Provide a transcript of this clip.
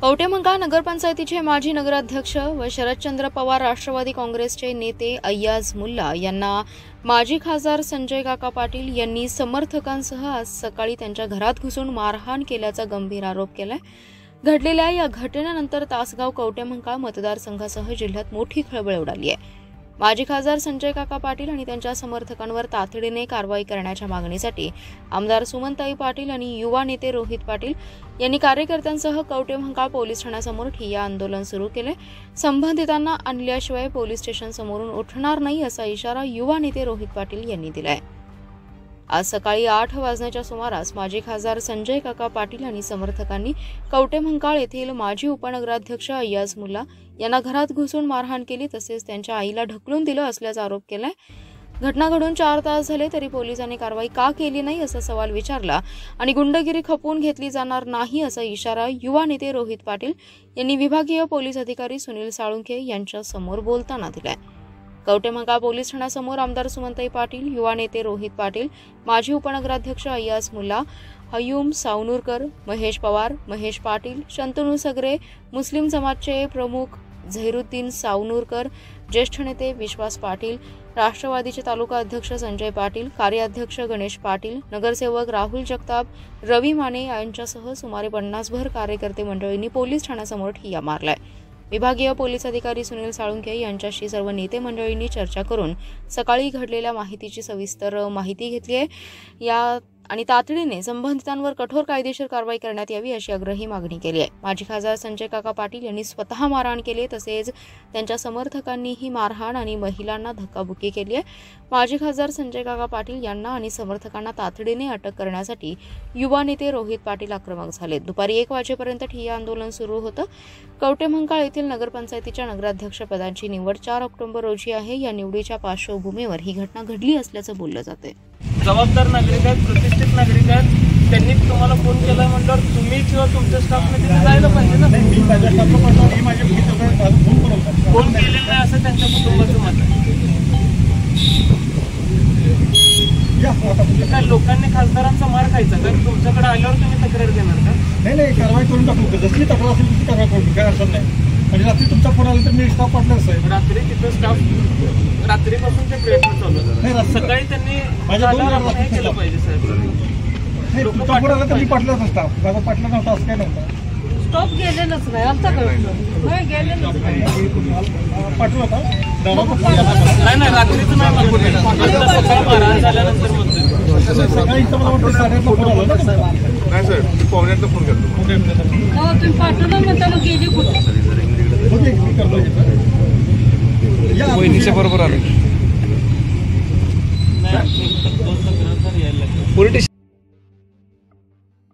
कवटेमंकाळ नगरपंचायतीचे माजी नगराध्यक्ष व शरदचंद्र पवार राष्ट्रवादी काँग्रेसचे नेते अय्याज मुल्ला यांना माजी खासदार संजय काका पाटील यांनी समर्थकांसह आज सकाळी त्यांच्या घरात घुसून मारहाण केल्याचा गंभीर आरोप केलाय। घडलेल्या या घटनेनंतर तासगाव कवटेमंकाळ मतदारसंघासह जिल्ह्यात मोठी खळबळ उडाली आहे। माजी खासदार संजय काका पाटील आणि त्यांच्या समर्थकांवर तातडीने कारवाई करण्याच्या मागणीसाठी आमदार सुमनताई पाटील आणि युवा नेते रोहित पाटील यांनी कार्यकर्त्यांसह कवटेमंकाळ पोलीस ठाण्यासमोर ठिय्या आंदोलन सुरू केले। संबंधितांना आणल्याशिवाय पोलीस स्टेशन समोरून उठणार नाही असा इशारा युवा नेते रोहित पाटील यांनी दिलाय। आज सकाळी 8 वाजण्याच्या सुमारास माजी खासदार संजय काका पाटील आणि समर्थकांनी कवटेमंकाळ येथील माजी उपनगराध्यक्ष अय्याज मुल्ला यांना घरात घुसून मारहाण केली, तसेच त्यांच्या आईला ढकलून दिलं असल्याचा आरोप केलाय। घटना घडून 4 तास झाले तरी पोलिसांनी कारवाई का केली नाही असा सवाल विचारला आणि गुंडगिरी खपवून घेतली जाणार नाही असा इशारा युवा नेते रोहित पाटील यांनी विभागीय पोलीस अधिकारी सुनील साळुंखे यांच्या समोर बोलताना दिलाय। कवटेमंकाळ पोलीस ठाण्यासमोर आमदार सुमनताई पाटील, युवा नेते रोहित पाटील, माजी उपनगराध्यक्ष अय्याज मुल्ला, हयूम सावनूरकर, महेश पवार, महेश पाटील, शंतनू सगरे, मुस्लिम समाजचे प्रमुख झहिरुद्दीन सावनूरकर, ज्येष्ठ नेते विश्वास पाटील, राष्ट्रवादीचे तालुका अध्यक्ष संजय पाटील, कार्याध्यक्ष गणेश पाटील, नगरसेवक राहुल जगताप, रवी माने यांच्यासह सुमारे 50 भर कार्यकर्ते मंडळींनी पोलीस ठाण्यासमोर ठिय्या मारलाय। विभागीय पोलीस अधिकारी सुनील साळुंखे यांच्याशी सर्व नेते मंडळींनी चर्चा करून सकाळी घडलेल्या माहितीची सविस्तर माहिती घेतली आहे आणि तातडीने संबंधितांवर कठोर कायदेशीर कारवाई करण्यात यावी अशी आग्रही मागणी केली आहे। माजी खासदार संजय काका पाटील यांनी स्वतः मारहाण केली, तसेच त्यांच्या समर्थकांनीही मारहाण आणि महिलांना धक्काबुक्की केली आहे। माजी खासदार संजय काका पाटील यांना आणि समर्थकांना तातडीने अटक करण्यासाठी युवा नेते रोहित पाटील आक्रमक झाले। दुपारी 1 वाजेपर्यंत ठिय्या आंदोलन सुरू होतं। कवटेमंकाळ येथील नगरपंचायतीच्या नगराध्यक्षपदाची निवड 4 ऑक्टोबर रोजी आहे। या निवडीच्या पार्श्वभूमीवर ही घटना घडली असल्याचं बोललं जाते। जबाबदार नागरिक आहेत, प्रतिष्ठित नागरिक आहेत, त्यांनी तुम्हाला फोन केला म्हणल्यावर तुम्ही किंवा तुमच्या स्टाफने तिथे जायला पाहिजे ना। मी माझ्या स्टाफला पाठवून माझ्या फोन केलेला नाही असं त्यांच्या कुटुंबाचं मत आहे। काय लोकांनी खासदारांचा मार खायचा का? तुमच्याकडे आल्यावर तुम्ही तक्रार देणार का? नाही, कारवाई करून टाकू। जशी तक्रार असेल तशी कारवाई करू, काय अडचण नाही। म्हणजे रात्री तुमचा फोन आला तर मी स्टाफ पाठवणार साहेब। रात्री तिथं स्टाफ रात्रीपासून ते प्रयत्न चालू आहे। सकाळी त्यांनी हे केलं पाहिजे साहेब। तुमचा फोन आला तर मी पाठवणार स्टाफ, माझा पाठला नव्हता असं काय नव्हतं। स्टॉप गेलेलंच नाही आमच्याकडे, पाठवू आता नाही रात्रीच नाही, सकाळी मारहाण झाल्यानंतर म्हणतो सकाळी इथं मला वाटतं 8:30 फोन आला ना। नाही सर, मी पाहुण्याचा फोन करतो। तुम्ही पाठवलं म्हणताना गेली कुठे? वहिनीच्या बरोबर आले। नाही, 2 तक्रार यायला लागले।